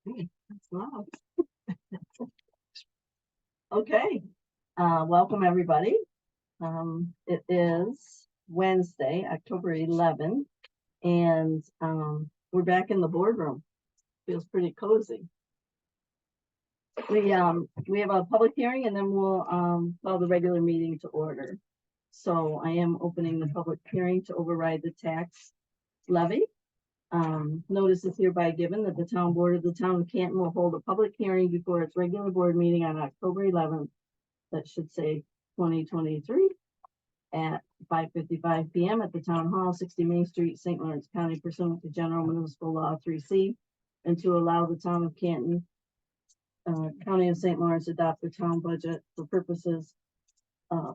That's loud. Okay, welcome everybody. It is Wednesday, October 11th, and we're back in the boardroom. Feels pretty cozy. We have a public hearing, and then we'll call the regular meeting to order. So I am opening the public hearing to override the tax levy. Notice is hereby given that the town board of the town of Canton will hold a public hearing before its regular board meeting on October 11th. That should say 2023 at 5:55 p.m. at the town hall, 60 Main Street, St. Lawrence County, pursuant to General Municipal Law 3C, and to allow the town of Canton, County of St. Lawrence adopt the town budget for purposes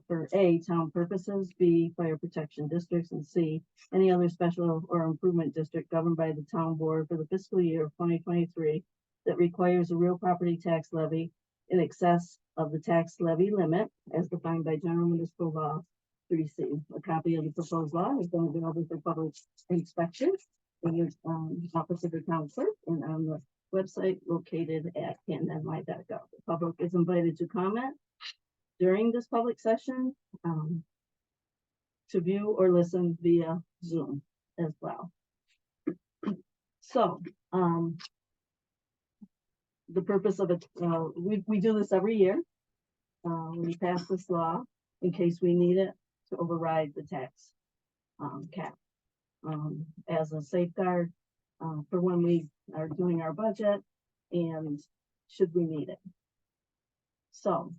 for A, town purposes, B, fire protection districts, and C, any other special or improvement district governed by the town board for the fiscal year of 2023 that requires a real property tax levy in excess of the tax levy limit as defined by General Municipal Law 3C. A copy of the proposed law is going to be open for public inspection in the office of the town clerk and on the website located at cantonny.gov. The public is invited to comment during this public session, to view or listen via Zoom as well. So, the purpose of it, we do this every year. We pass this law in case we need it to override the tax cap as a safeguard for when we are doing our budget and should we need it. So,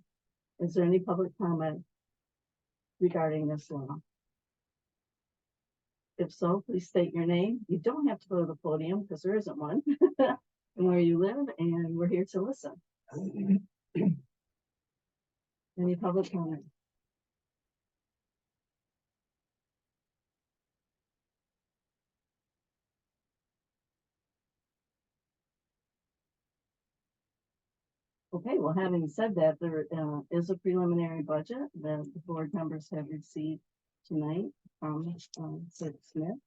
is there any public comment regarding this law? If so, please state your name. You don't have to go to the podium because there isn't one, and where you live, and we're here to listen. Any public comment? Okay, well, having said that, there is a preliminary budget that the board members have received tonight from Sid Smith.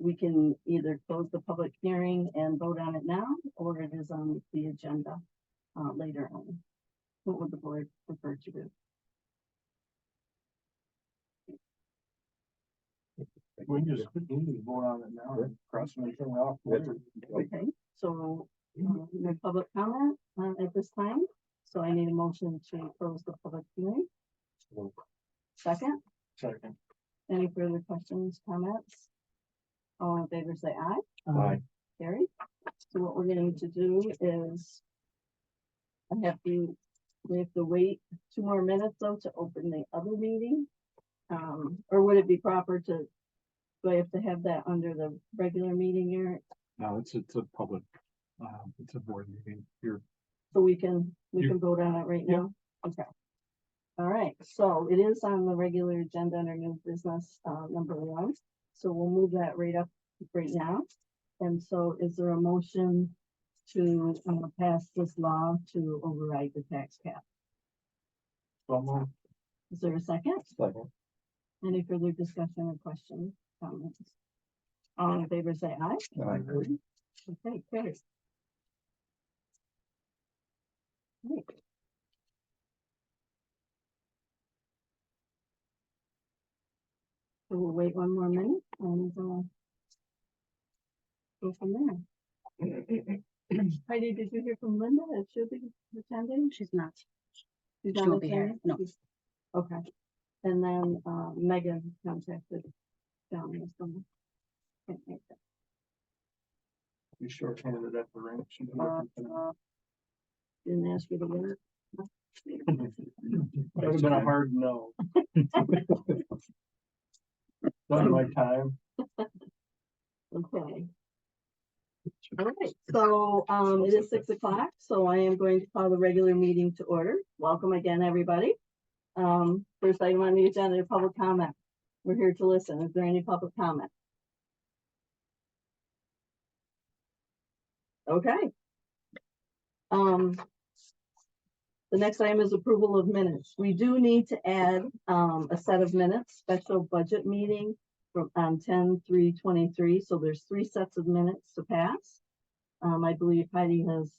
We can either close the public hearing and vote on it now, or it is on the agenda later on. What would the board prefer to do? We can just vote on it now and cross anything off. Okay, so no public comment at this time. So I need a motion to close the public hearing. Second, Second. any further questions, comments? All in favor, say aye. Aye. Carried. So what we're going to do is we have to wait 2 more minutes though to open the other meeting. Or would it be proper to, do I have to have that under the regular meeting here? No, it's a public, it's a board meeting here. So we can vote on it right now? Okay. All right, so it is on the regular agenda under new business, number 1. So we'll move that right up right now. And so is there a motion to pass this law to override the tax cap? Is there a second? Second. Any further discussion or questions, comments? All in favor, say aye. Aye. Okay, carried. Right. So we'll wait 1 more minute and go from there. Heidi, did you hear from Linda that she'll be attending? She's not. She's She not won't be here, attending? no. Okay. And then Megan contacted Downey. You short-handed at the ranch. Didn't ask you to work. That would have been a hard no. Not my time. Okay. All right, so it is 6 o'clock, so I am going to call the regular meeting to order. Welcome again, everybody. First item on the agenda, public comment. We're here to listen. Is there any public comment? Okay. The next item is approval of minutes. We do need to add a set of minutes, special budget meeting from 10/3/23. So there's 3 sets of minutes to pass. I believe Heidi has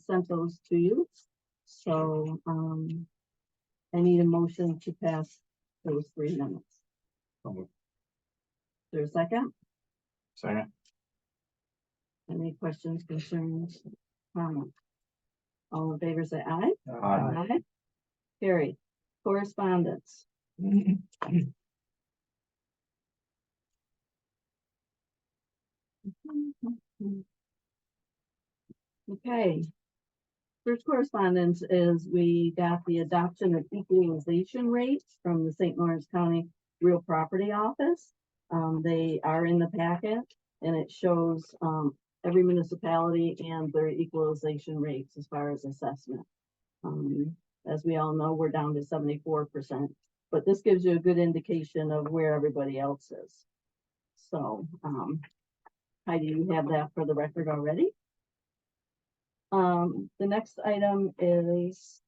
sent those to you. So, I need a motion to pass those 3 minutes. So There's a second? Second. Any questions, concerns, comments? All in favor, say aye. Aye. Carried. Correspondence. Okay. First correspondence is we got the adoption of equalization rates from the St. Lawrence County Real Property Office. They are in the packet and it shows, every municipality and their equalization rates as far as assessment. As we all know, we're down to 74%, but this gives you a good indication of where everybody else is. So, Heidi, you have that for the record already. The next item is,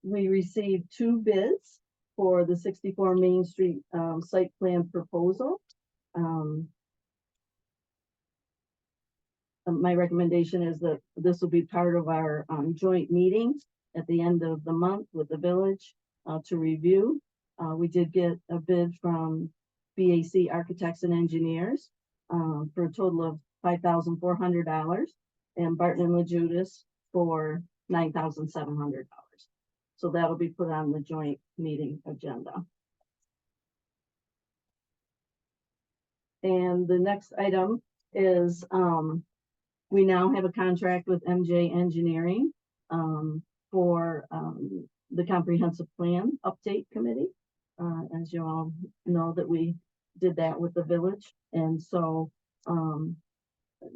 we received 2 bids for the 64 Main Street, site plan proposal. My recommendation is that this will be part of our, joint meeting at the end of the month with the village, to review. We did get a bid from BAC Architects and Engineers, for a total of $5,400, and Barton and LaJudas for $9,700. So that'll be put on the joint meeting agenda. And the next item is, we now have a contract with MJ Engineering, for, the comprehensive plan update committee. As you all know, that we did that with the village. And so,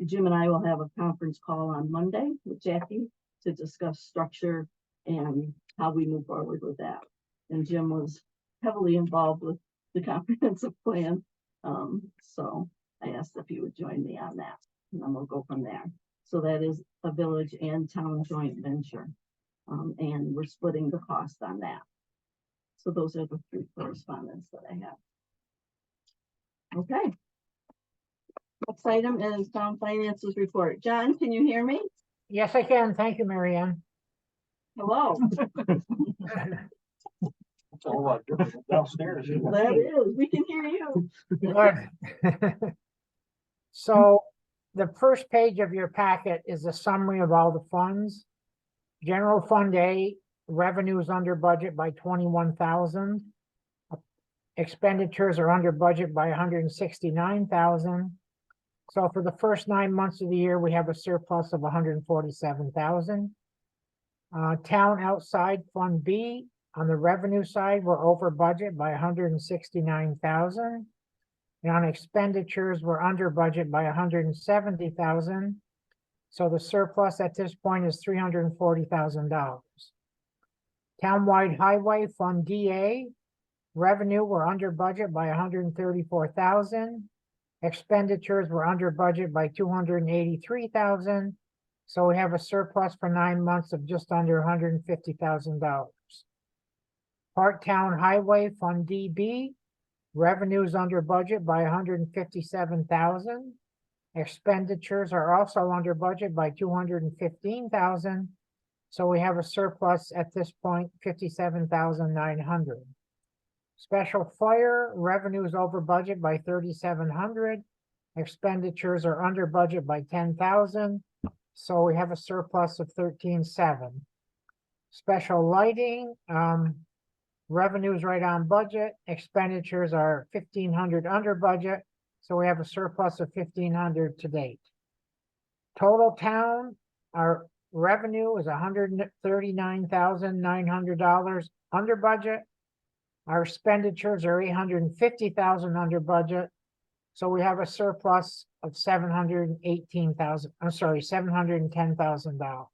Jim and I will have a conference call on Monday with Jackie to discuss structure and how we move forward with that. And Jim was heavily involved with the comprehensive plan. So I asked if he would join me on that, and then we'll go from there. So that is a village and town joint venture. And we're splitting the cost on that. So those are the 3 correspondence that I have. Okay. Next item is town finances report. John, can you hear me? Yes, I can. Thank you, Mary Ann. Hello. So what? Downstairs. That is, we can hear you. Good. So the first page of your packet is a summary of all the funds. General Fund A, revenues under budget by 21,000. Expenditures are under budget by 169,000. So for the first 9 months of the year, we have a surplus of 147,000. Town outside Fund B, on the revenue side, we're over budget by 169,000. And on expenditures, we're under budget by 170,000. So the surplus at this point is $340,000. Townwide Highway Fund DA, revenue, we're under budget by 134,000. Expenditures were under budget by 283,000. So we have a surplus for 9 months of just under $150,000. Park Town Highway Fund DB, revenues under budget by 157,000. Expenditures are also under budget by 215,000. So we have a surplus at this point, 57,900. Special Fire, revenues over budget by 3,700. Expenditures are under budget by 10,000. So we have a surplus of 13,700. Special Lighting, revenues right on budget. Expenditures are 1,500 under budget. So we have a surplus of 1,500 to date. Total town, our revenue is $139,900 under budget. Our expenditures are 850,000 under budget. So we have a surplus of 718,000. I'm sorry, $710,000.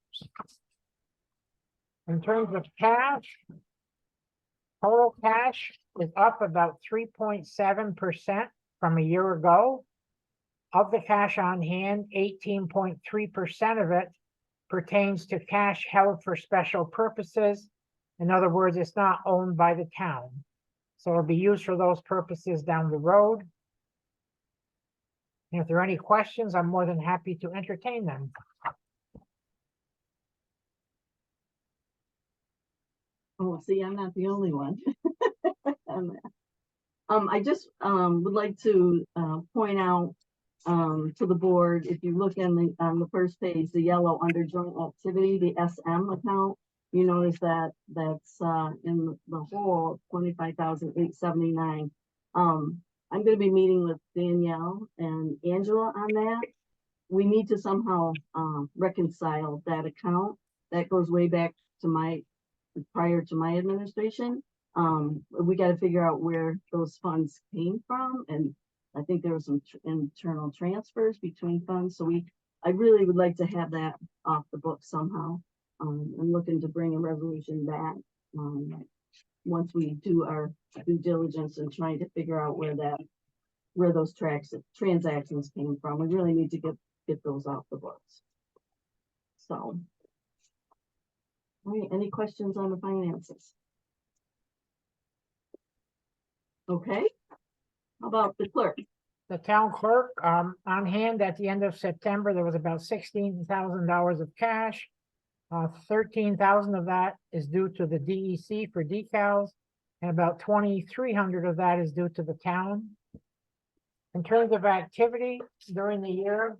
In terms of cash, total cash is up about 3.7% from a year ago. Of the cash on hand, 18.3% of it pertains to cash held for special purposes. In other words, it's not owned by the town. So it'll be used for those purposes down the road. And if there are any questions, I'm more than happy to entertain them. Oh, see, I'm not the only one. I just, would like to, point out, to the board, if you look on the first page, the yellow under joint activity, the SM account, you notice that that's, in the whole 25,879. I'm gonna be meeting with Danielle and Angela on that. We need to somehow, reconcile that account. That goes way back to prior to my administration. We gotta figure out where those funds came from, and I think there was some internal transfers between funds, so I really would like to have that off the book somehow. I'm looking to bring a resolution back, once we do our due diligence and trying to figure out where those transactions came from. We really need to get those off the books. So. All right, any questions on the finances? Okay, how about the clerk? The town clerk, on hand at the end of September, there was about $16,000 of cash. 13,000 of that is due to the DEC for decals, and about 2,300 of that is due to the town. In terms of activity during the year,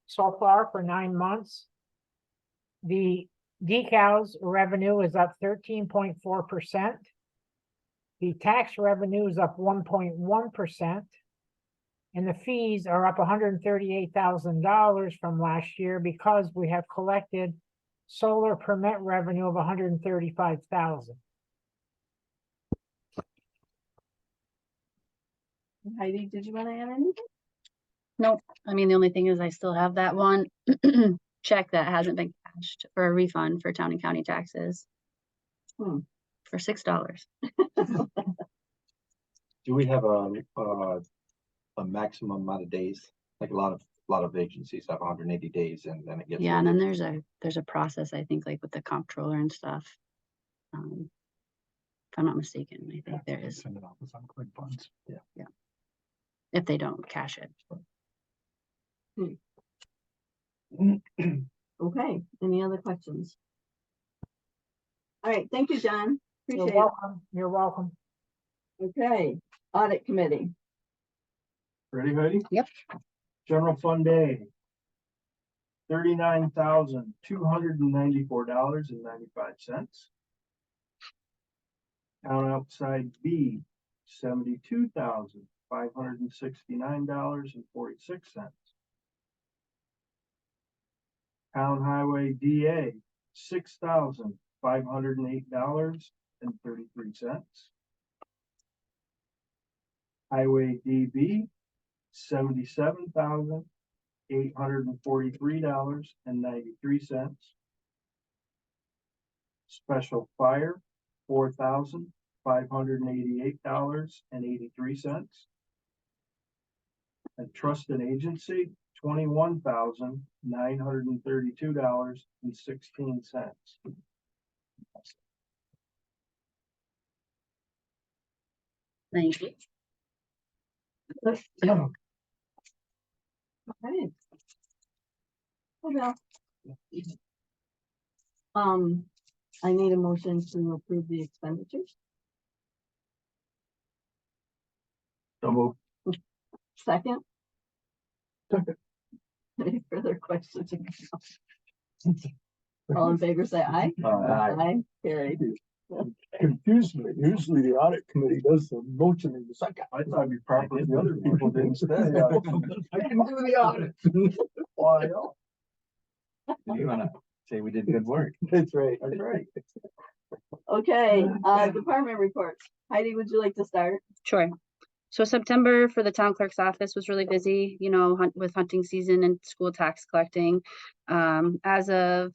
so far for 9 months, the decals revenue is up 13.4%. The tax revenue is up 1.1%. And the fees are up $138,000 from last year because we have collected solar permit revenue of $135,000. Heidi, did you want to add anything? Nope. I mean, the only thing is I still have that one check that hasn't been cashed for a refund for town and county taxes. Hmm. For $6. Do we have a maximum amount of days? Like a lot of agencies have 180 days and then it gets. Yeah, and then there's a process, I think, like with the comptroller and stuff. If I'm not mistaken, I think there is, Send it off with unclaimed funds. Yeah. if they don't cash it. Okay, any other questions? All right, thank you, John. You're Appreciate it. welcome. You're welcome. Okay, audit committee. Ready, Heidi? Yep. General fund A. $39,294.95. Town outside B, $72,569.46. Town highway DA, $6,508.33. Highway DB, $77,843.93. Special fire, $4,588.83. And trust and agency, $21,932.16. Thank you. Okay. Well, I need a motion to approve the expenditures. So move. Second, Second. any further questions? All in favor, say aye. Aye, carried. Confused me. Usually the audit committee does the motion in the second. I thought you properly, the other people did instead. I can do the audit. Why? You wanna say we did good work? That's right. That's right. Okay, department reports. Heidi, would you like to start? Sure. So September for the town clerk's office was really busy, you know, with hunting season and school tax collecting. As of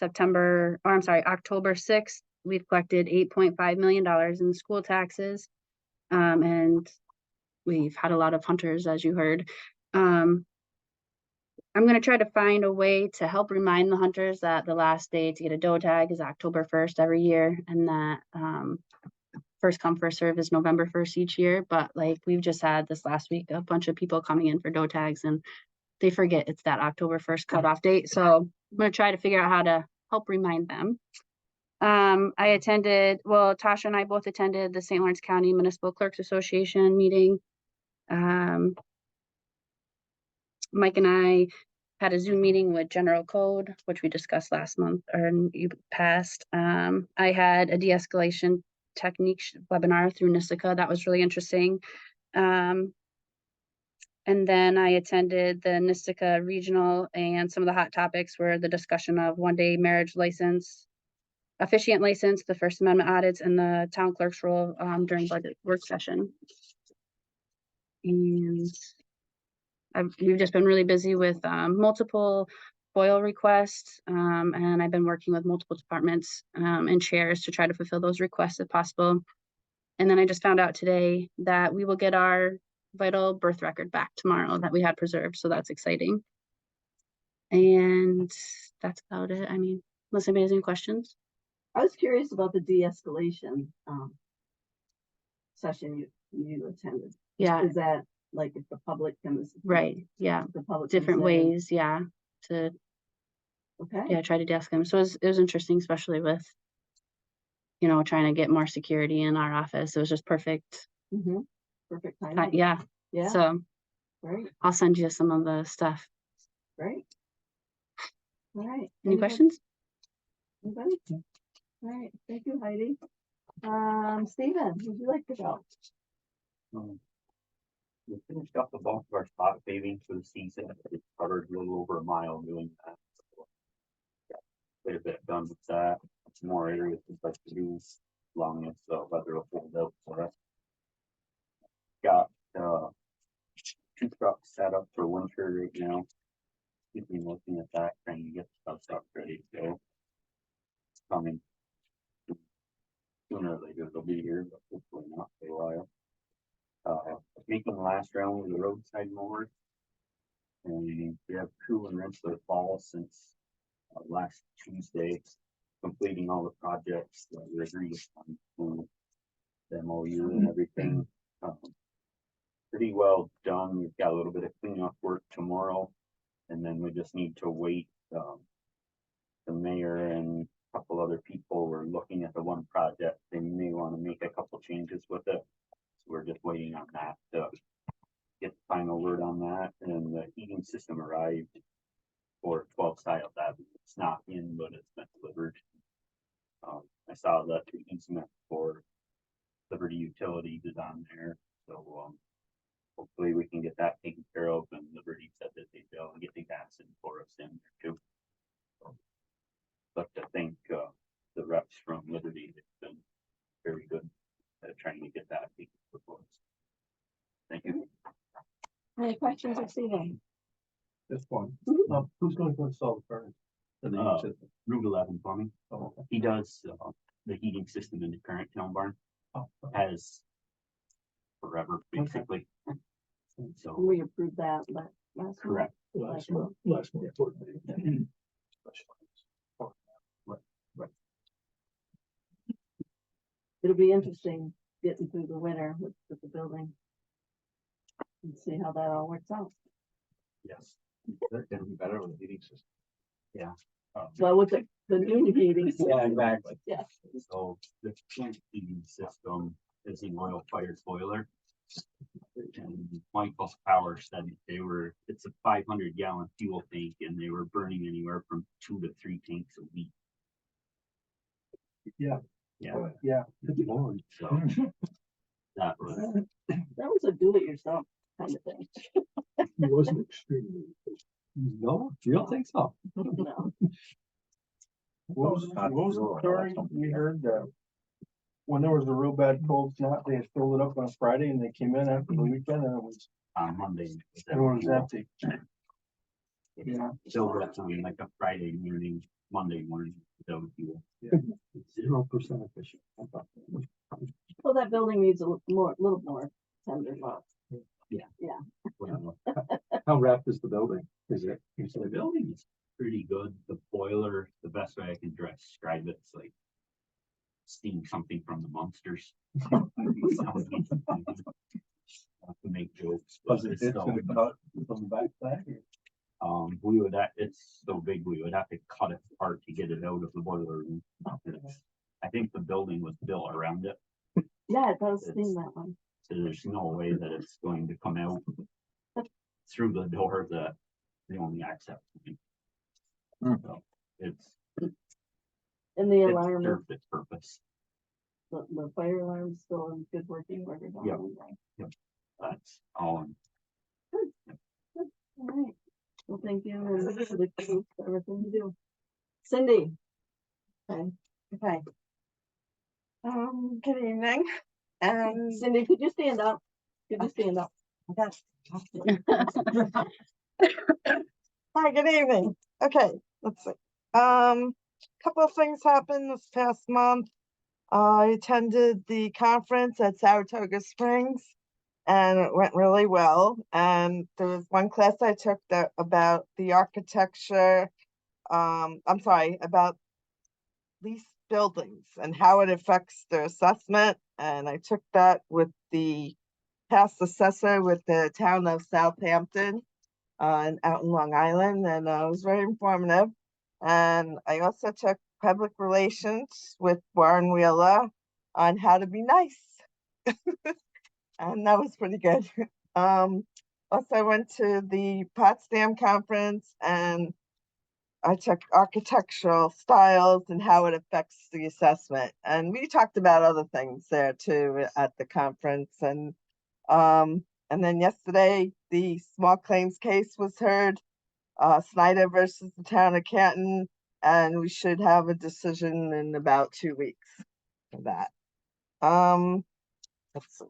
October 6th, we've collected $8.5 million in school taxes. And we've had a lot of hunters, as you heard. I'm going to try to find a way to help remind the hunters that the last day to get a doe tag is October 1st every year, and that first come, first serve is November 1st each year, but like we've just had this last week, a bunch of people coming in for doe tags and they forget it's that October 1st cutoff date. So I'm gonna try to figure out how to help remind them. I attended, well, Tasha and I both attended the St. Lawrence County Municipal Clerks Association meeting. Mike and I had a Zoom meeting with General Code, which we discussed last month or you passed. I had a de-escalation technique webinar through NISICA. That was really interesting. And then I attended the NISICA regional, and some of the hot topics were the discussion of one-day marriage license, officiant license, the First Amendment audits, and the town clerk's role during budget work session. And we've just been really busy with multiple FOIL requests, and I've been working with multiple departments and chairs to try to fulfill those requests if possible. And then I just found out today that we will get our vital birth record back tomorrow that we had preserved, so that's exciting. And that's about it. I mean, unless anybody has any questions. I was curious about the de-escalation session you attended. Yeah, Is that like if the public can? right, yeah, The public. different comes in, ways, yeah, to Okay. try to desk them. So it was interesting, especially with, you know, trying to get more security in our office. It was just perfect. Mhm. Perfect Ti- timing. Yeah, Yeah, so great, I'll send you some of the stuff. great. All right. Any questions? Anybody? All right, thank you, Heidi. Stephen, would you like to go? We finished up the bulk of our spot paving for the season. It covered a little over a mile doing that. Got quite a bit done with that. Some more areas we'd like to do along this, weather will hold out for us. Got, two trucks set up for winter right now. Keep me looking at that, trying to get stuff ready to go. It's coming. Sooner or later they'll be here, but hopefully not for a while. Making the last round with the roadside mowers. And we have crew in Rensselaer Falls since last Tuesday, completing all the projects that we agreed on, the MOU and everything. Pretty well done. We've got a little bit of cleanup work tomorrow, and then we just need to wait. The mayor and a couple other people were looking at the one project. They may want to make a couple changes with it. So we're just waiting on that to get the final word on that. And the heating system arrived for 12 Style Avenue. It's not in, but it's been delivered. I saw that the easement for Liberty Utilities is on there. So hopefully we can get that taken care of. And Liberty said that they'd be able to get the gas in for us in there too. But I think the reps from Liberty have been very good at trying to get that taken care of. Thank you. Any questions of Stephen? This one. Mhm. Who's going to install the furnace? Route 11 plumbing. Oh, okay. He does the heating system in the current town barn. Oh, Has forever, basically. So, We approved that last month. correct. Last month. Board meeting. It'll be interesting getting through the winter with the building. And see how that all works out. Yes. It'll be better with the heating system. Yeah. Well, with the new heating. Yeah, exactly. Yes. So the current heating system is the oil fired boiler. And Michael Power said it's a 500 gallon fuel tank and they were burning anywhere from 2 to 3 tanks a week. Yeah. Yeah. Yeah. So that was, That was a do-it-yourself kind of thing. He wasn't extremely. No, you don't think so? No. What was the story we heard that when there was a real bad cold snap, they had filled it up on a Friday and they came in after the weekend and it was on Monday. empty. Yeah. So we're doing like a Friday morning, Monday morning. So fuel. 0% efficient. Well, that building needs a little more tender love. Well, How wrapped is the building? Is it? so the building is pretty good. The boiler, the best way I can describe it, it's like steam something from the monsters. To make jokes. but Was it, it's it's still- gonna cut from the backside? we would have, it's so big, we would have to cut it apart to get it out of the boiler room. I think the building was built around it, Yeah, it does It's- seem that way. so there's no way that it's going to come out through the door that the only access. point. So it's, And the it alarm, served its purpose. the fire alarm's still in good working order. Yeah. All That's all. right. Well, thank you. And for the crew for everything you do. Cindy. Okay. Okay. Good evening. Cindy, could you stand up? Could you stand up? Yes. Hi, good evening. Okay, let's see. Couple of things happened this past month. I attended the conference at Saratoga Springs and it went really well. And there was one class I took that about the architecture, I'm sorry, about leased buildings and how it affects their assessment. And I took that with the past assessor with the town of Southampton and out in Long Island, and it was very informative. And I also took public relations with Warren Wheeler on how to be nice. And that was pretty good. Also I went to the Potsdam conference and I took architectural styles and how it affects the assessment. And we talked about other things there too at the conference. And then yesterday, the small claims case was heard, Snyder versus the town of Canton, and we should have a decision in about 2 weeks for that. Let's see.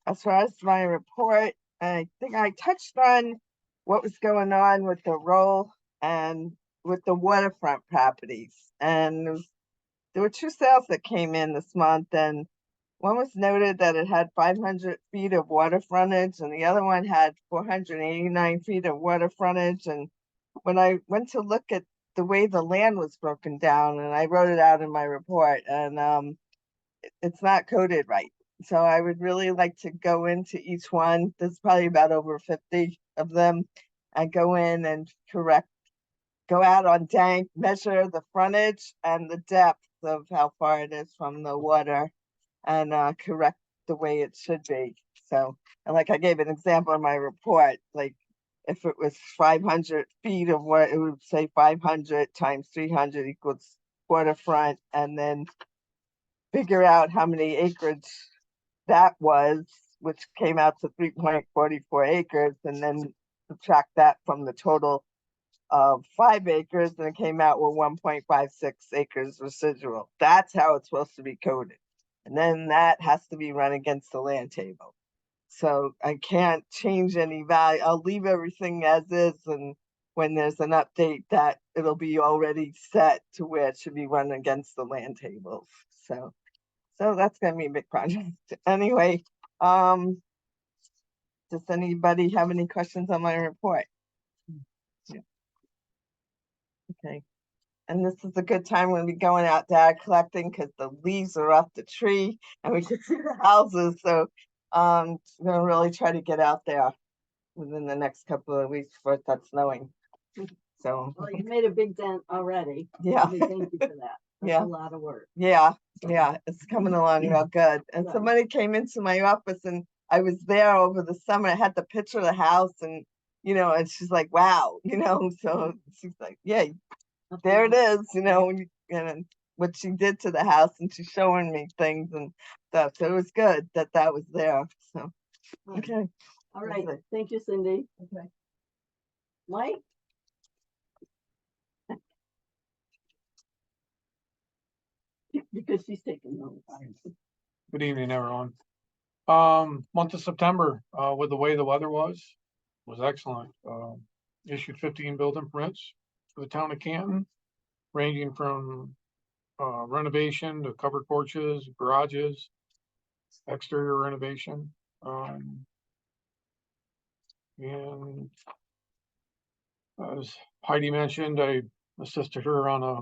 As far as my report, I think I touched on what was going on with the roll and with the waterfront properties. And there were 2 sales that came in this month, and one was noted that it had 500 feet of water frontage and the other one had 489 feet of water frontage. And when I went to look at the way the land was broken down, and I wrote it out in my report, and it's not coded right. So I would really like to go into each one. There's probably about over 50 of them. And go in and go out on Dank, measure the frontage and the depth of how far it is from the water and correct the way it should be. So, and like I gave an example in my report, like if it was 500 feet of what, it would say 500 times 300 equals waterfront, and then figure out how many acreage that was, which came out to 3.44 acres, and then subtract that from the total of 5 acres, and it came out with 1.56 acres residual. That's how it's supposed to be coded. And then that has to be run against the land table. So I can't change any value. I'll leave everything as is, and when there's an update that it'll be already set to where it should be run against the land tables. So that's gonna be a big project. Anyway, does anybody have any questions on my report? Yeah. Okay. And this is a good time when we're going out there collecting because the leaves are off the tree and we can see the houses. So I'm gonna really try to get out there within the next couple of weeks before it starts snowing. So Well, you made a big dent already. yeah, We thank you for that. That's Yeah. a lot of work. yeah, it's coming along real good. And Good. somebody came into my office and I was there over the summer. I had the picture of the house and and she's like, wow, so she's like, yeah, there it is, and what she did to the house, and she's showing me things and stuff. So it was good that that was there. So, okay. All right. Lovely. Thank you, Cindy. Okay. Mike? Because she's taking notes. Good evening, everyone. Month of September, with the way the weather was excellent. Issued 15 building permits for the town of Canton, ranging from renovation to covered porches, garages, exterior renovation. And as Heidi mentioned, I assisted her on a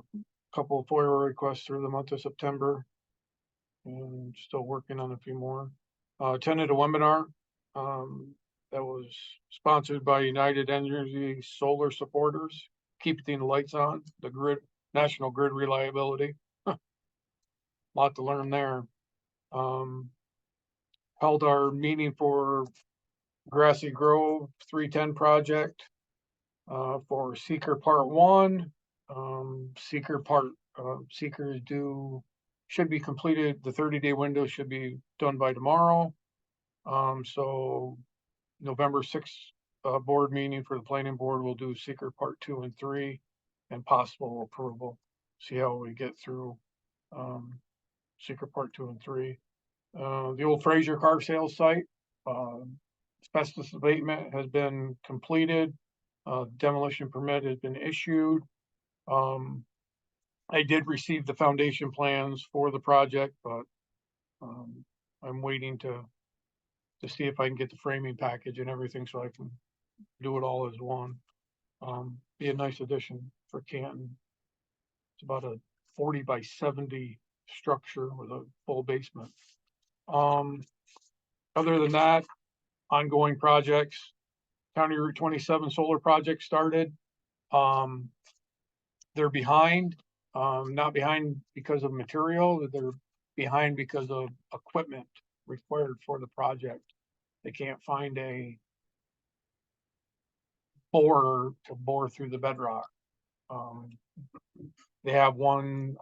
couple of FOIA requests through the month of September. And still working on a few more. Attended a webinar, that was sponsored by United Energy Solar Supporters, keeping the lights on, the grid, national grid reliability. Lot to learn there. Held our meeting for Grassy Grove 310 project, for Seeker Part 1. Seeker is due, should be completed, the 30-day window should be done by tomorrow. So November 6th, board meeting for the planning board will do Seeker Part 2 and 3 and possible approval. See how we get through, Seeker Part 2 and 3. The old Fraser car sales site, asbestos abatement has been completed. Demolition permit has been issued. I did receive the foundation plans for the project, but I'm waiting to see if I can get the framing package and everything so I can do it all as one. Be a nice addition for Canton. It's about a 40 by 70 structure with a full basement. Other than that, ongoing projects. County Route 27 solar project started. They're behind, not behind because of material, they're behind because of equipment required for the project. They can't find a borer to bore through the bedrock. They have one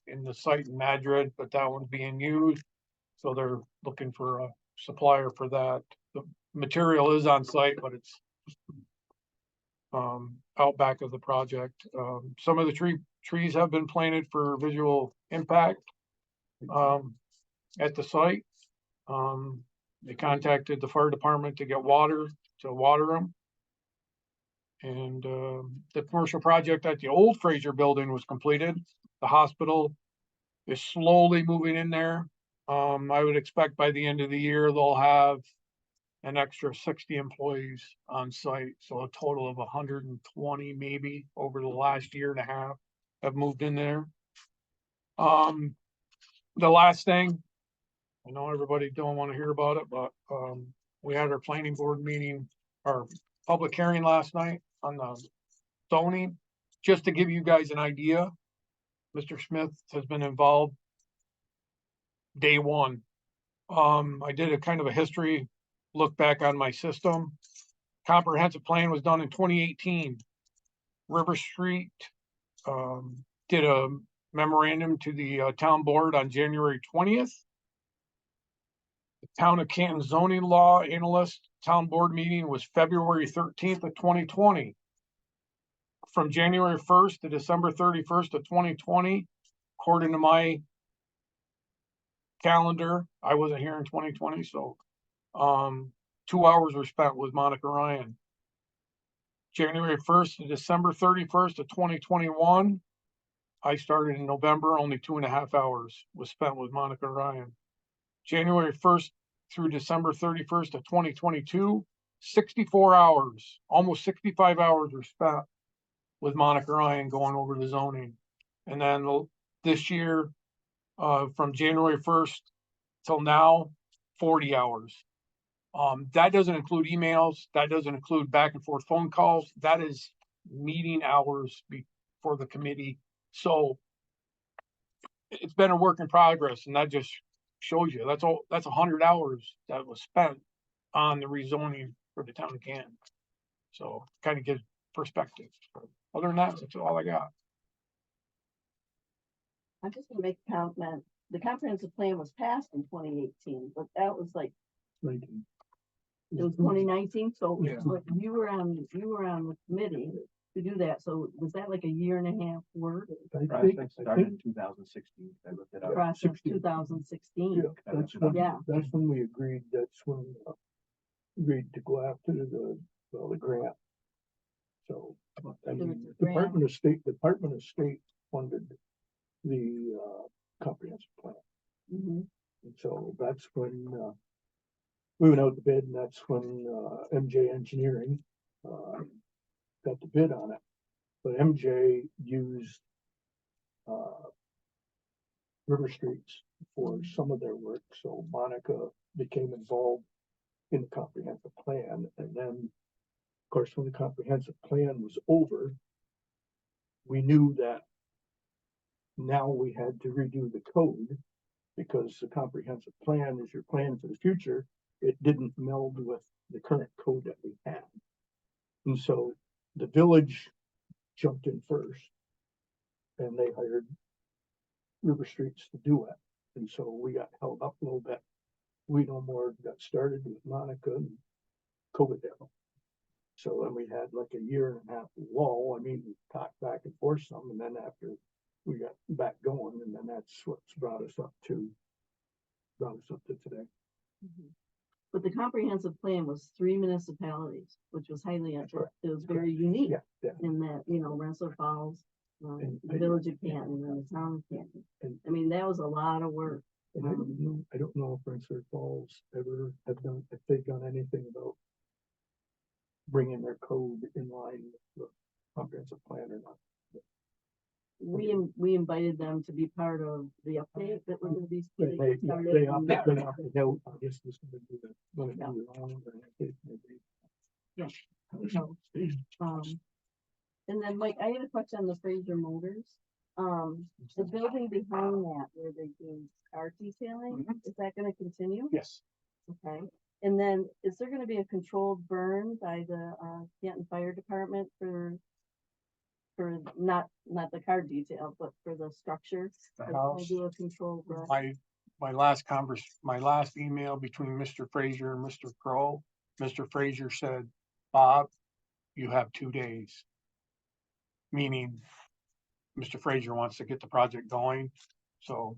in the site in Madrid, but that one's being used. So they're looking for a supplier for that. The material is on site, but it's out back of the project. Some of the trees have been planted for visual impact at the site. They contacted the fire department to get water to water them. And the commercial project at the old Fraser building was completed. The hospital is slowly moving in there. I would expect by the end of the year, they'll have an extra 60 employees on site. So a total of 120 maybe over the last year and a half have moved in there. The last thing, I know everybody don't want to hear about it, but we had our planning board meeting, our public hearing last night on the zoning. Just to give you guys an idea, Mr. Smith has been involved day one. I did a kind of a history look back on my system. Comprehensive plan was done in 2018. River Street did a memorandum to the town board on January 20th. The Town of Canton zoning law analyst town board meeting was February 13th of 2020. From January 1st to December 31st of 2020, according to my calendar, I wasn't here in 2020, so 2 hours were spent with Monica Ryan. January 1st to December 31st of 2021, I started in November, only 2.5 hours was spent with Monica Ryan. January 1st through December 31st of 2022, 64 hours, almost 65 hours were spent with Monica Ryan going over the zoning. And then this year, from January 1st till now, 40 hours. That doesn't include emails. That doesn't include back and forth phone calls. That is meeting hours for the committee. So it's been a work in progress, and that just shows you that's 100 hours that was spent on the rezoning for the town of Canton. So kind of gives perspective. Other than that, that's all I got. I'm just gonna make a comment. The comprehensive plan was passed in 2018, but that was like, Like, it was 2019, so Yeah. but you were on the committee to do that, so was that like a year and a half work? I think, Started in 2016. I looked it up. Process 16. 2016, yeah, that's when, Yeah. that's when we agreed, that's when agreed to go after the grant. So, I There was mean, a grant. Department of State funded the comprehensive plan. Mhm. And so that's when we went out to bid, and that's when MJ Engineering got the bid on it. But MJ used River Streets for some of their work, so Monica became involved in the comprehensive plan, and then, of course, when the comprehensive plan was over, we knew that now we had to redo the code, because the comprehensive plan is your plan for the future. It didn't meld with the current code that we had. And so the village jumped in first, and they hired River Streets to do it. And so we got held up a little bit. We no more got started with Monica and COVID hit. So then we had like a year and a half lull. I mean, we talked back and forth some, and then after we got back going, and then that's what's brought us up to today. But the comprehensive plan was 3 municipalities, which was highly, That's right. it was very unique Yeah, yeah. in that, you know, Rensselaer Falls, And the village of Canton and the town of Canton. And- I mean, that was a lot of work. And I don't know if Rensselaer Falls ever have done, if they've done anything about bringing their code in line with the comprehensive plan or not. We invited them to be part of the update that we're gonna be. They started opted on- they opted out. I guess this is gonna do their own, but I think maybe- So, and then Mike, I had a question on the Fraser Motors. The building behind that where they do car detailing, is that gonna continue? Yes. Okay, and then is there gonna be a controlled burn by the Canton Fire Department for not the car detail, but for the structure? The They're gonna house. Do a controlled burn? My last email between Mr. Frazier and Mr. Crow, Mr. Frazier said, Bob, you have 2 days. Meaning, Mr. Frazier wants to get the project going, so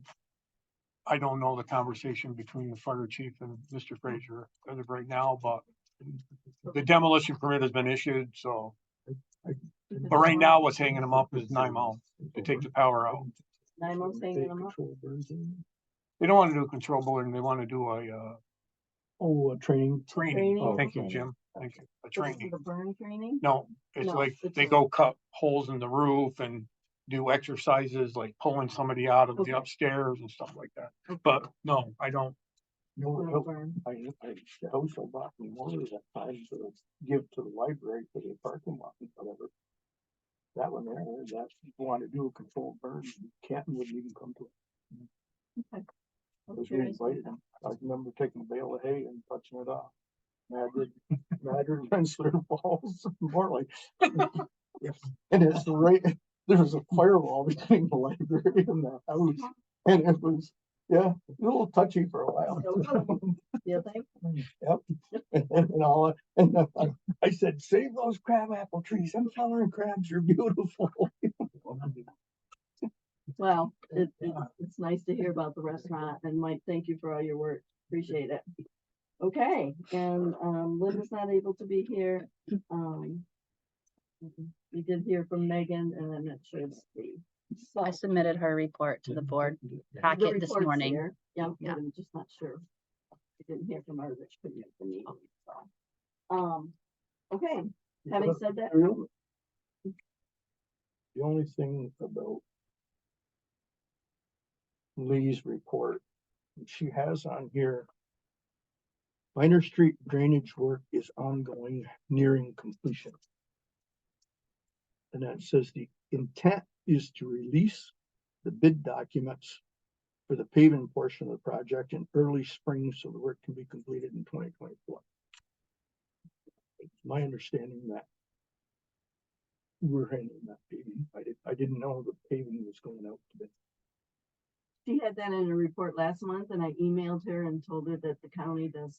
I don't know the conversation between the fire chief and Mr. Frazier as of right now, but the demolition permit has been issued, so, but right now what's hanging them up is NIMO to take the power out. NIMO's hanging them up? Control burns in. They don't want to do a control board, they want to do a, Training. training. Training, Thank you, okay. Jim. Thank you. A For training. the burn training? No, it's No, like it's they a- go cut holes in the roof and do exercises like pulling somebody out of Okay. the upstairs and stuff like that. Okay. But no, I don't. No, No burn. the house I bought me one of that time to give to the library for the parking lot and whatever. That one there, that wanted to do a controlled burn, Canton wouldn't even come to it. I'm Because we curious about invited them. I remember taking a bale of hay and touching it off. Madrid, Rensselaer Falls, more like. And it's right, there's a firewall between the library and the house, and it was, yeah, a little touchy for a while. You think? Yep. And all, and I said, save those crabapple trees, them flowering crabs are beautiful. Well, it's nice to hear about the restaurant, and Mike, thank you for all your work, appreciate it. Okay, and, Linda's not able to be here, we did hear from Megan, and then it should be. I submitted her report to the board The packet this report's morning. here. Yeah, Yeah. I'm just not sure. I didn't hear from her that she couldn't make the meeting, so. Okay, having said that, The only thing about Lee's report, she has on here, Minor Street drainage work is ongoing, nearing completion. And that says the intent is to release the bid documents for the paving portion of the project in early spring, so the work can be completed in 2024. It's my understanding that we're handling that paving. I didn't know the paving was going out to bid. she had that in a report last month, and I emailed her and told her that the county does,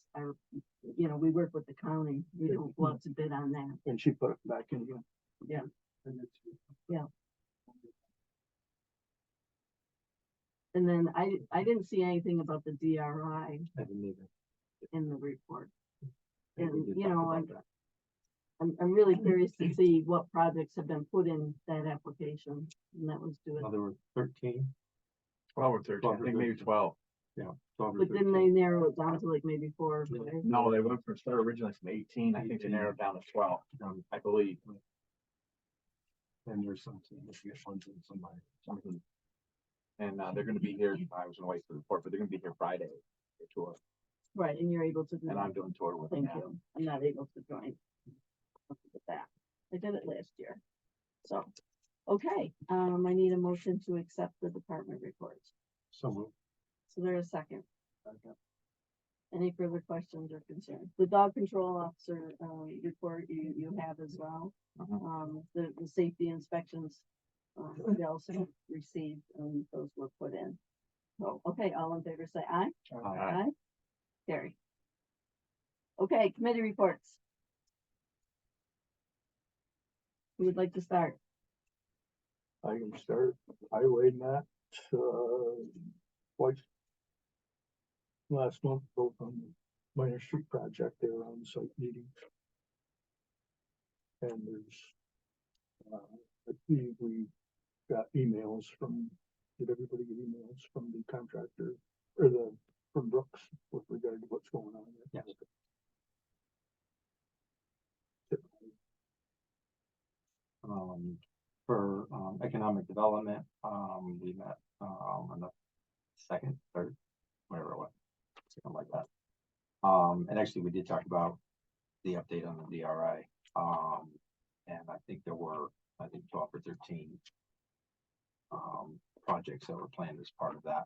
we work with the county, we don't go out to bid on that. And she put it back in again. Yeah. Yeah. And then I didn't see anything about the DRI I didn't either. in the report. We And, did you talk know, about that. I'm really curious to see what projects have been put in that application, and that was good. There were 13. 12 or 13, I think maybe 12. Yeah. 12 or But didn't they 13. narrow it down to like maybe 4 or 5? No, they went for, started originally from 18, I think they 18. narrowed down to 12, I believe. And there's something, if you get one from somebody, something And, they're gonna be here, I was gonna wait for the report, but they're gonna be here Friday, for tour, Right, and you're able to do and that. I'm doing tour with them Thank now. you. I'm not able to join with that. I did it last year. So, okay, I need a motion to accept the department reports. So moved. So there's a second. Any further questions or concerns? The dog control officer, report you have as well. The safety inspections, we also received, and those were put in. So, okay, all in favor, say aye. Aye. Carry. Okay, committee reports. Who would like to start? I can start highway net, twice. Last month, both on the minor street project, they were on site meetings. And I believe we got emails from, did everybody get emails from the contractor, or from Brooks with regard to what's going on there? Yes. For, economic development, we met, on the second, third, whatever it was, something like that. And actually, we did talk about the update on the DRI. And I think there were, 12 or 13 projects that were planned as part of that.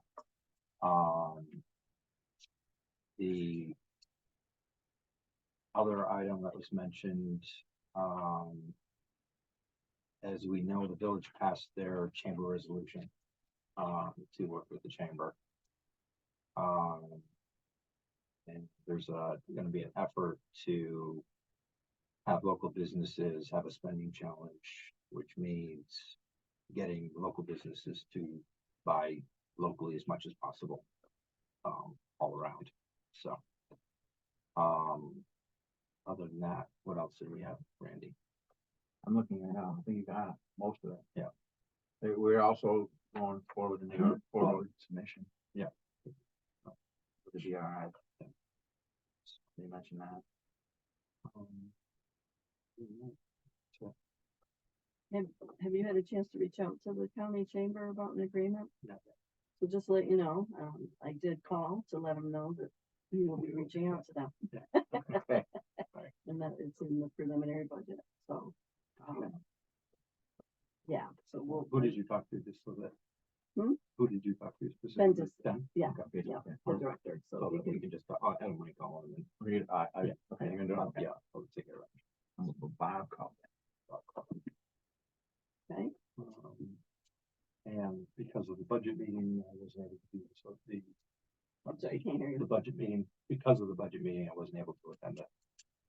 The other item that was mentioned, as we know, the village passed their chamber resolution to work with the chamber. And there's gonna be an effort to have local businesses have a spending challenge, which means getting local businesses to buy locally as much as possible, all around. So, other than that, what else did we have, Randy? I'm looking at it now, I think you got most of it. Yeah. We're also going forward in the forward submission. Yeah. For the DRI. You mentioned that. Have you had a chance to reach out to the county chamber about an agreement? No. So just to let you know, I did call to let them know that you will be reaching out to them. Okay. And that it's in the preliminary budget, so. Yeah, so we'll. Who did you talk to just so that? Hmm? Who did you talk to Ben specifically? just, Ben? yeah, Okay. yeah, Okay. the director, so So we that we can, can just, I don't mind calling them Okay, you're gonna do it? and, Okay. yeah, I'll take it around. I'm gonna put Bob call okay, And because of the budget meeting, I wasn't able to do, so I'm sorry, I can't hear the you. budget meeting, because of the budget meeting, I wasn't able to attend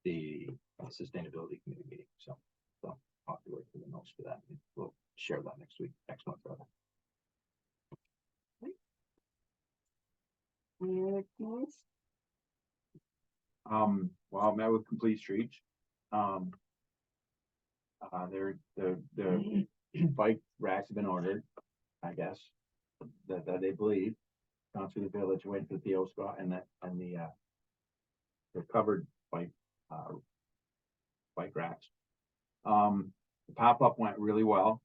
the sustainability committee meeting, so I'll have to wait for the notes for that, and we'll share that next month, rather. Any other comments? Well, I met with Complete Streets. The bike racks have been ordered, I guess, that they believe. Gone through the village, waiting for the PO spot and the covered bike racks. The pop-up went really well.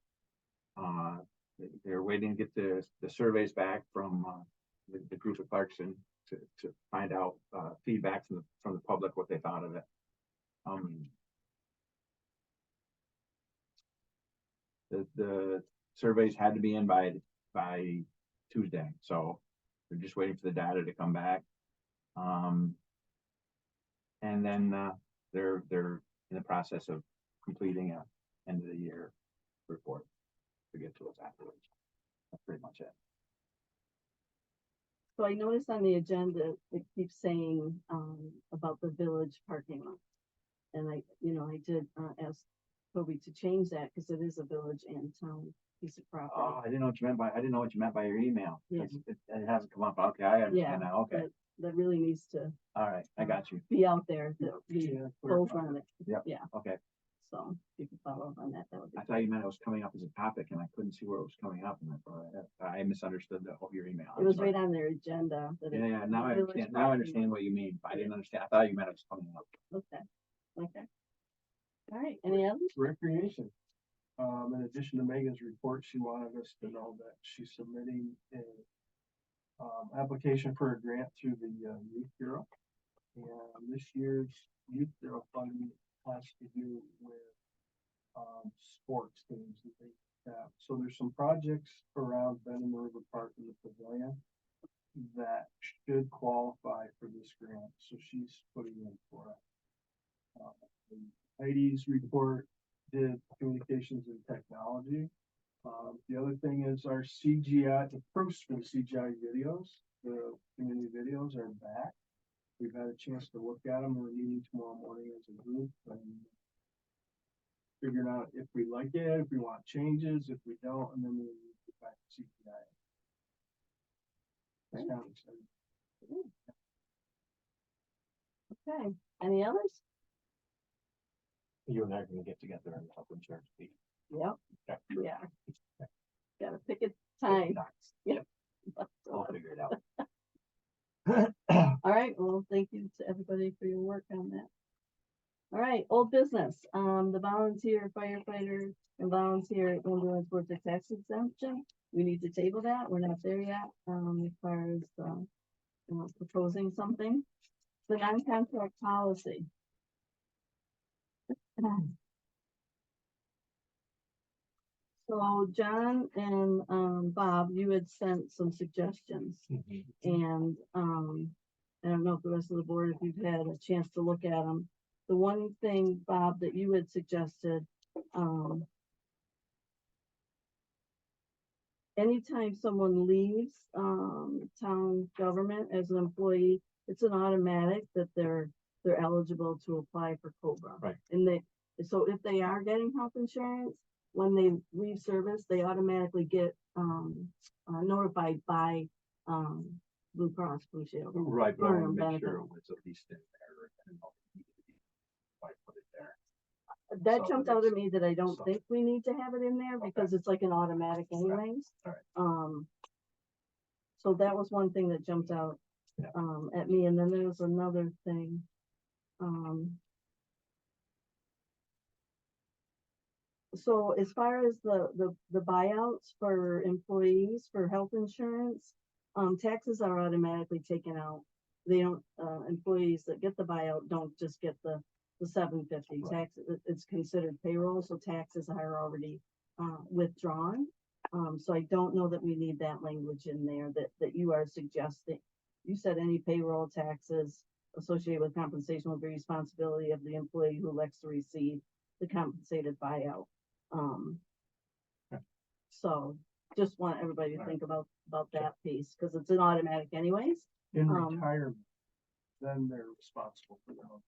They're waiting to get the surveys back from the group at Clarkson to find out feedback from the public, what they thought of it. The surveys had to be in by Tuesday, so we're just waiting for the data to come back. And then they're in the process of completing a end of the year report to get to us afterwards. That's pretty much it. So I noticed on the agenda, it keeps saying, about the village parking lot. And I did, ask Toby to change that, because it is a village and town piece of Oh, property. I didn't know what you meant by your email. Yeah. It hasn't come up. Okay, I understand now. Okay, That really needs to all right, I got you. be out there, that we both on it. Yep. Yeah, Okay, so if you could follow up on that, that would be. I thought you meant it was coming up as a topic and I couldn't see where it was coming up and I misunderstood your email. It I'm was sorry. right on their agenda. that it- Yeah, now I village understand, now I parking understand what you mean. I didn't understand. I thought you meant it was coming up. lot. Okay, okay. All right, any others? Recreation. In addition to Megan's report, she wanted us to know that she's submitting a application for a grant through the Youth Bureau. And this year's Youth Bureau funding has to do with sports teams and things like that. So there's some projects around Benham River Park in the pavilion that should qualify for this grant, so she's putting in for it. Heidi's report did communications and technology. The other thing is our CGI, the proofs for the CGI videos, the community videos are back. We've had a chance to look at them. We're meeting tomorrow morning as a group and figuring out if we like it, if we want changes, if we don't, and then we'll get back to CGI. That's kind of exciting. Okay, any others? You and I are gonna get together and help insurance fee. Yep, Okay. yeah. Gotta pick a time. Yep. I'll figure it out. All right, well, thank you to everybody for your work on that. All right, old business, the volunteer firefighter and volunteer ambulance worker tax exemption. We need to table that. We're not there yet, as far as, proposing something. The non-contract policy. So John and Bob, you had sent some suggestions. And, I don't know if the rest of the board, if you've had a chance to look at them. The one thing, Bob, that you had suggested, anytime someone leaves, town government as an employee, it's an automatic that they're eligible to apply for COBRA. Right. And so if they are getting health insurance, when they leave service, they automatically get, notified by, Blue Cross Blue Shield. Right, but I for wanna make benefit. sure it was at least in there. And I'll need to be- if I put it there. That So jumped out at it's- me that I don't so- think we need to have it in there because it's like an automatic anyways. Alright. So that was one thing that jumped out, Yeah. at me, and then there was another thing. So as far as the buyouts for employees for health insurance, taxes are automatically taken out. They don't, employees that get the buyout don't just get the $750 Right. tax, it's considered payroll, so taxes are already, withdrawn. So I don't know that we need that language in there that you are suggesting. You said any payroll taxes associated with compensation will be responsibility of the employee who elects to receive the compensated buyout. Okay. So just want everybody to Right. think about that piece, because it's an automatic anyways. In Um, retirement, then they're responsible for their own.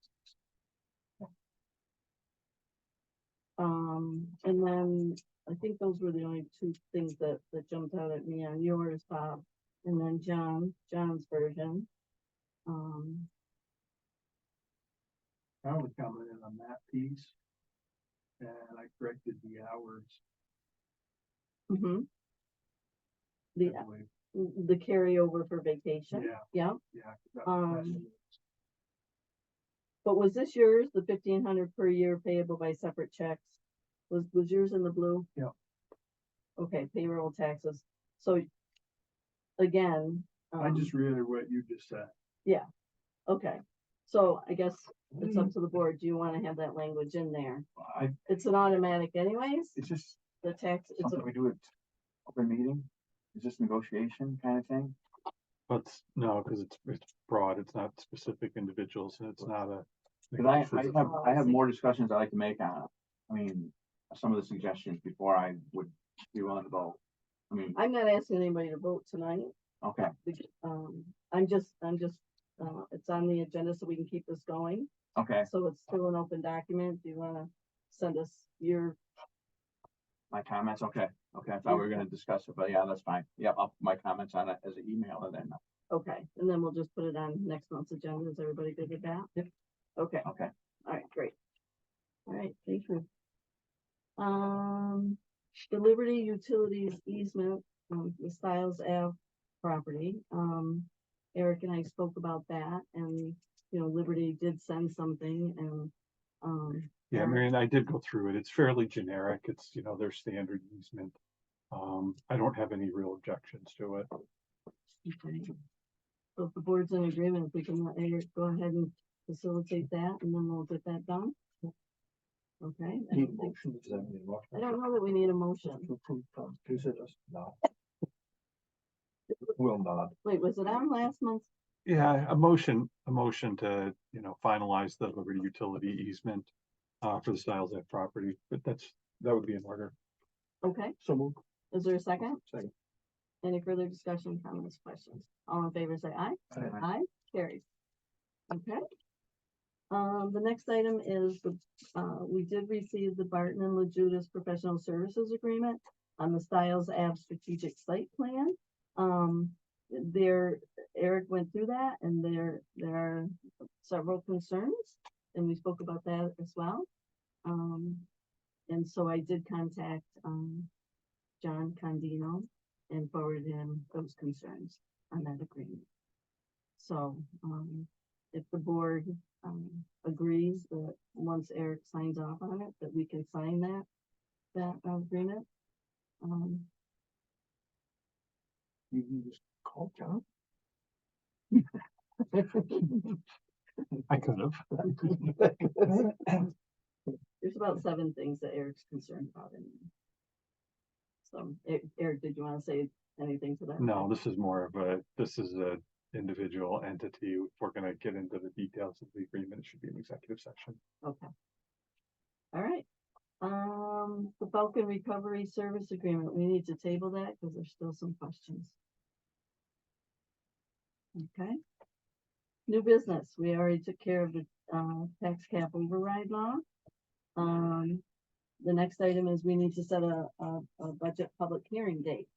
And then I think those were the only two things that jumped out at me on yours, Bob, and then John's version. I only commented on that piece. And I corrected the hours. mhm. I believe. The carryover for vacation. Yeah. Yeah, Yeah. that- Um, but was this yours, the 1,500 per year payable by separate checks? Was yours in the blue? Yeah. Okay, payroll taxes. So again. I just read what you just said. Okay, so I guess it's up to the board. Do you want to have that language in there? It's an automatic anyways, It's just the tax, it's something we do at open meeting. Is this negotiation kind of thing? But no, because it's broad, it's not specific individuals, and it's not a. Cause I have more discussions I like to make on it. I mean, some of the suggestions before I would be willing to vote. I mean, I'm not asking anybody to vote tonight. okay, I'm just, it's on the agenda so we can keep this going. okay, So it's still an open document. Do you wanna send us your, my comments, okay, I thought we were gonna discuss it, but yeah, that's fine. Yeah, I'll put my comments on it as an email and then, okay, and then we'll just put it on next month's agenda. Is everybody good with that? Yep. Okay, okay. all right, great. All right, thank you. The Liberty Utilities easement, the Styles Ave property, Eric and I spoke about that and, Liberty did send something and, Yeah, Alright. Marion, I did go through it. It's fairly generic. It's, their standard easement. I don't have any real objections to it. Okay. So if the board's in agreement, if we can let Eric go ahead and facilitate that, and then we'll get that done. Okay, I Need don't a think- motion, does that mean a motion? I don't know that we need a motion. To approve Tom Kuziris? No. Will not. Wait, was it on last month's? Yeah, a motion to, finalize the Liberty Utility easement for the Styles Ave property, but that would be in order. Okay, So move. is there a second? Second. Any further discussion, comments, questions? All in favor, say aye. Aye. Aye, carries. Okay. The next item is we did receive the Barton and LaJudas Professional Services Agreement on the Styles Ave Strategic Site Plan. Eric went through that, and there are several concerns, and we spoke about that as well. And so I did contact, John Condino and forwarded him those concerns on that agreement. So, if the board, agrees that once Eric signs off on it, that we can sign that agreement. You can just call John. I could have. There's about 7 things that Eric's concerned about in there. So, Eric, did you want to say anything to that? No, this is a individual entity. If we're gonna get into the details of the agreement, it should be an executive session. Okay. All right. The Falcon Recovery Service Agreement, we need to table that because there's still some questions. Okay. New business, we already took care of the, tax cap override law. The next item is we need to set a budget public hearing date.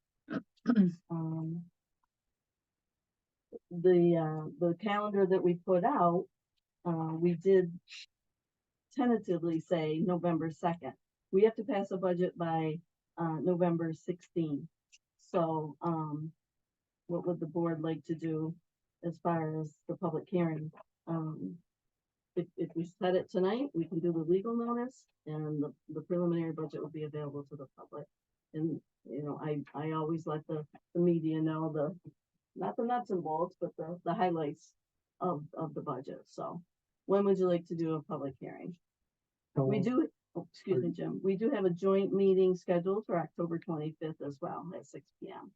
The calendar that we put out, we did tentatively say November 2nd. We have to pass a budget by, November 16th. So, what would the board like to do as far as the public hearing? If we set it tonight, we can do the legal notice, and the preliminary budget will be available to the public. And, I always let the media know not the nuts and bolts, but the highlights of the budget. So when would you like to do a public hearing? We do, excuse me, Jim, we do have a joint meeting scheduled for October 25th as well at 6 p.m.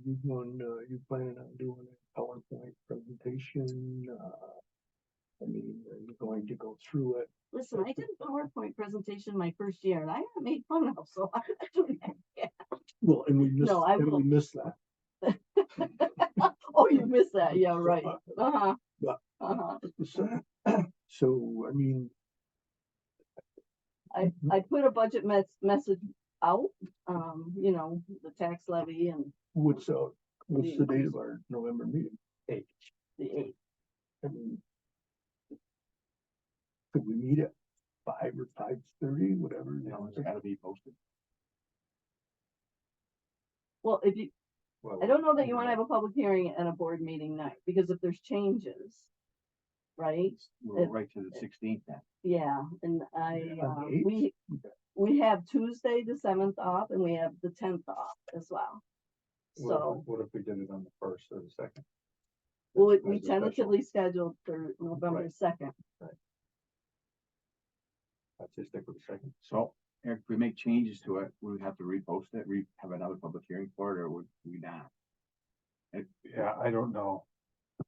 You planning on doing a PowerPoint presentation? Are you going to go through it? Listen, I did a PowerPoint presentation my first year and I got made fun of, so I don't have. Well, and we missed, No, I and will. we missed that. Oh, you missed that. Yeah, right. Uh-huh. Yeah. Uh-huh. So, I put a budget message out, the tax levy and what's the date of our November meeting? the 8th. I mean, could we meet at 5 or 5:30, whatever? It's gotta be posted. Well, I don't know that you want to have a public hearing at a board meeting night, because if there's changes, right? We're right to the 16th then. Yeah, and On the 8th? we have Tuesday, the 7th off, and we have the 10th off as well. So, What if we did it on the 1st or the 2nd? well, we As a special. tentatively scheduled for November Right. 2nd. I'd say stick with the 2nd. So, Eric, if we make changes to it, we would have to repost it, have another public hearing for it, or would we not? Yeah, I don't know.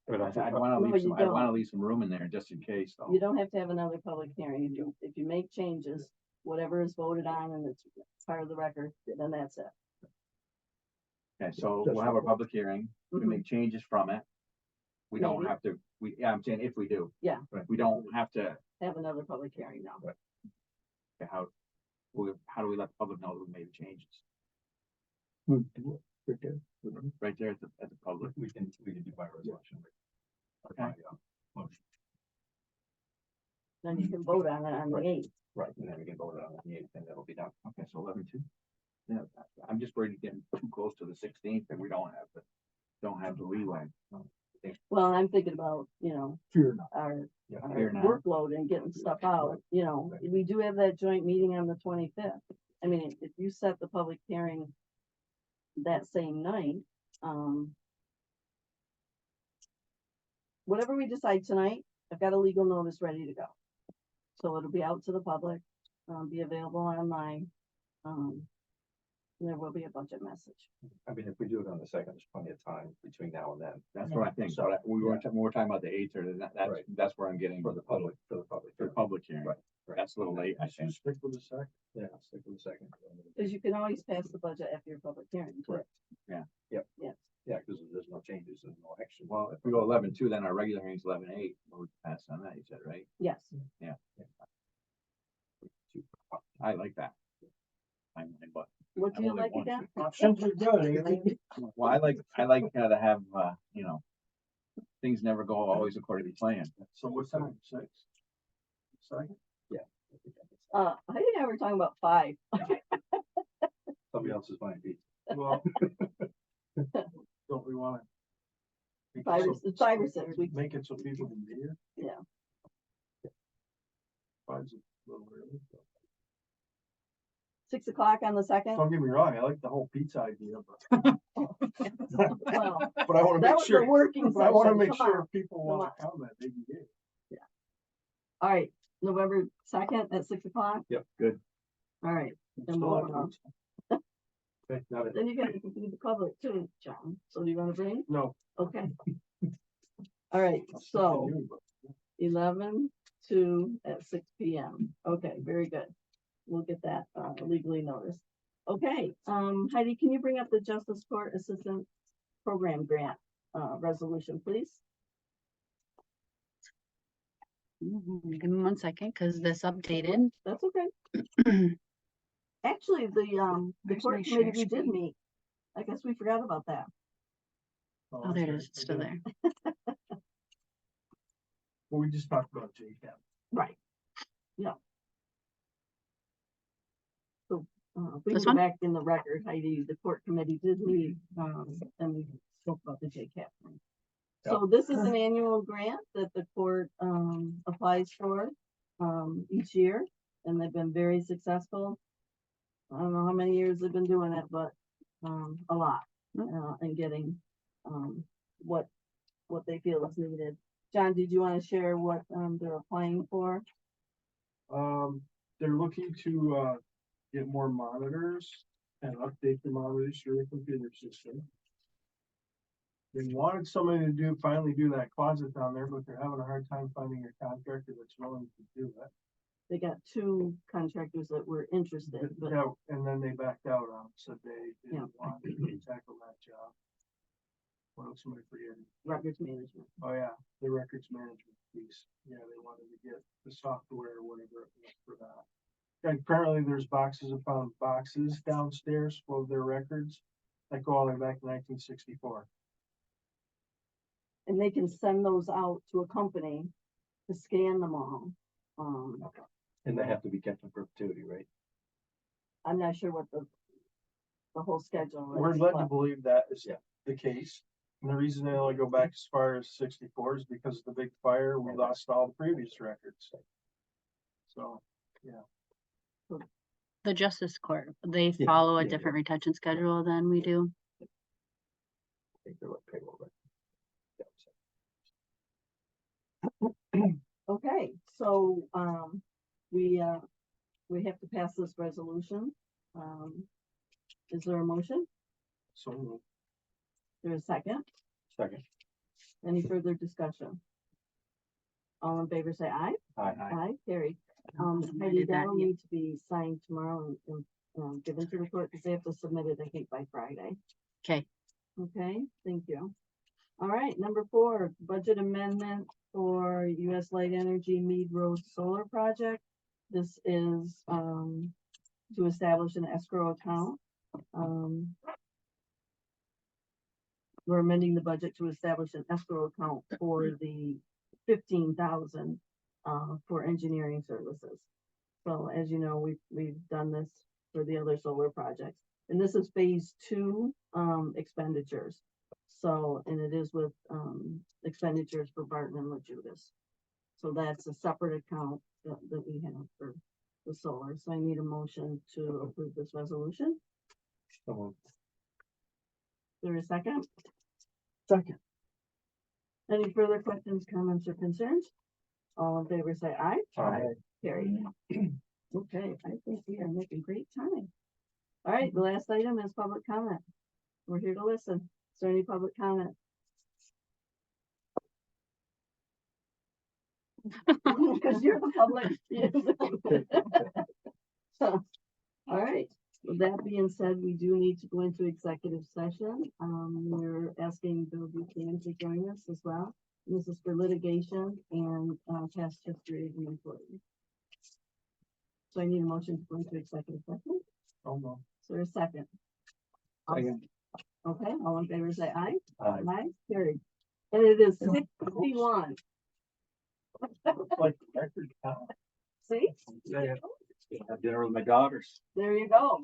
But I wanna No, leave you some, I wanna don't. leave some room in there just in case, though. You don't have to have another public hearing. If you make changes, whatever is voted on and it's part of the record, then that's it. Okay, so we'll have a public hearing, we Mhm. make changes from it. We don't Maybe. have to, I'm saying if we do. Yeah. We don't have to, Have another public hearing now. how do we let the public know that we made the changes? We'll do it right there, whatever. Right there at the public. We can do by resolution. Okay. Motion. Then you can vote on it on the 8th. Right, and then we can vote on the 8th, and that'll be done. Okay, so 11/2. Yeah, I'm just worried getting too close to the 16th, and we don't have the leeway. Well, I'm thinking about, Fear not. our Yeah, our fear not. workload and getting stuff out, we do have that joint meeting on the 25th. I mean, if you set the public hearing that same night, whatever we decide tonight, I've got a legal notice ready to go. So it'll be out to the public, be available online. There will be a budget message. I mean, if we do it on the second, there's plenty of time between now and then. That's what I think, but we were talking about the eighth, or Right. that's where I'm getting. For the public. For the public hearing. Right. That's a little late, I think. Stick with the second. Yeah, stick with the second. Because you can always pass the budget after your public hearing. too. Correct. Yeah. Yep. Yes. Yeah, because there's no changes and no action. Well, if we go 11-2, then our regular hearing's 11-8, we'll pass on that, you said, right? Yes. I like that. But, What do you I'm only like one. again? Options are good, Amy. well, I like to have, things never go always according to plan. So what time? 6? Second? Heidi and I were talking about 5. Somebody else's buying pizza. Well. Don't we wanna? make it 5 so- or 5 or 6 weeks. Make it so people can be here? Yeah. 5's a little early. 6 o'clock on the 2nd. Don't get me wrong, I like the whole pizza idea, Well, but I wanna that make was the sure, working but I wanna session. make Come on. sure if people Come wanna comment, they can get it. All right, November 2nd at 6 o'clock. Yep, good. All right. Then Still we'll, have pizza. Okay, now that- then you got to feed the public too, John. So do you want to bring? No. Okay. All right, so 11-2 at 6 p.m. Okay, very good. We'll get that legally noticed. Okay, Heidi, can you bring up the Justice Court Assistant Program Grant resolution, please? Give me 1 second, because this updated. That's okay. Actually, the Where's court my committee, share we did screen? meet. I guess we forgot about that. Oh, there it is, it's still there. Well, we just talked about JCAP. Right. Yeah. So, if we can This go one? back in the record, Heidi, the court committee did meet, and we spoke about the JCAP thing. So this is an annual grant that the court, applies for, each year, and they've been very successful. I don't know how many years they've been doing it, but, a lot, and getting, what they feel is needed. John, did you want to share what, they're applying for? They're looking to, get more monitors and update the monitors to the computer system. They wanted somebody to finally do that closet down there, but they're having a hard time finding a contractor that's willing to do it. They got 2 contractors that were interested, but Yeah, and then they backed out on, it, said they Yeah. didn't want to tackle that job. What else am I forgetting? records management. Oh, yeah, the records management piece. Yeah, they wanted to get the software or whatever it was for that. And currently there's boxes upon boxes downstairs full of their records that go all the way back to 1964. And they can send those out to a company to scan them all. And they have to be kept in perpetuity, right? I'm not sure what the whole schedule We're is. led to but- believe that is Yeah. the case. And the reason they only go back as far as 64 is because of the big fire, we lost all the previous records. So, yeah. The Justice Court, they Yeah, follow a yeah, different retention schedule than we do. I think they're like payroll, right? Okay, so, we have to pass this resolution. Is there a motion? So There's a second? Second. Any further discussion? All in favor, say aye. Aye. Aye, carried. I Heidi, did that, that'll yeah. need to be signed tomorrow and given to the court because they have to submit it, I think, by Friday. Okay, Okay, thank you. All right, number 4, budget amendment for US Light Energy Mead Road Solar Project. This is, to establish an escrow account. We're amending the budget to establish an escrow account for the 15,000, for engineering services. So as you know, we've done this for the other solar projects. And this is phase 2, expenditures. So, and it is with, expenditures for Barton and La Judas. So that's a separate account that we have for the solar. So I need a motion to approve this resolution. So, Is there a second? second, Any further questions, comments, or concerns? All in favor, say aye. Aye. Carry. Okay, I think we are making great time. All right, the last item is public comment. We're here to listen. Is there any public comment? Because you're the public. So, all right, with that being said, we do need to go into executive session. We're asking Bill Buchanan to join us as well. This is for litigation and, past history of the employee. So I need a motion to go into executive session. oh no. Is there a second? Second. Okay, all in favor, say aye. Aye. Aye, carried. And it is 6:51. Like record time. See? Yeah. Have dinner with my daughters. There you go.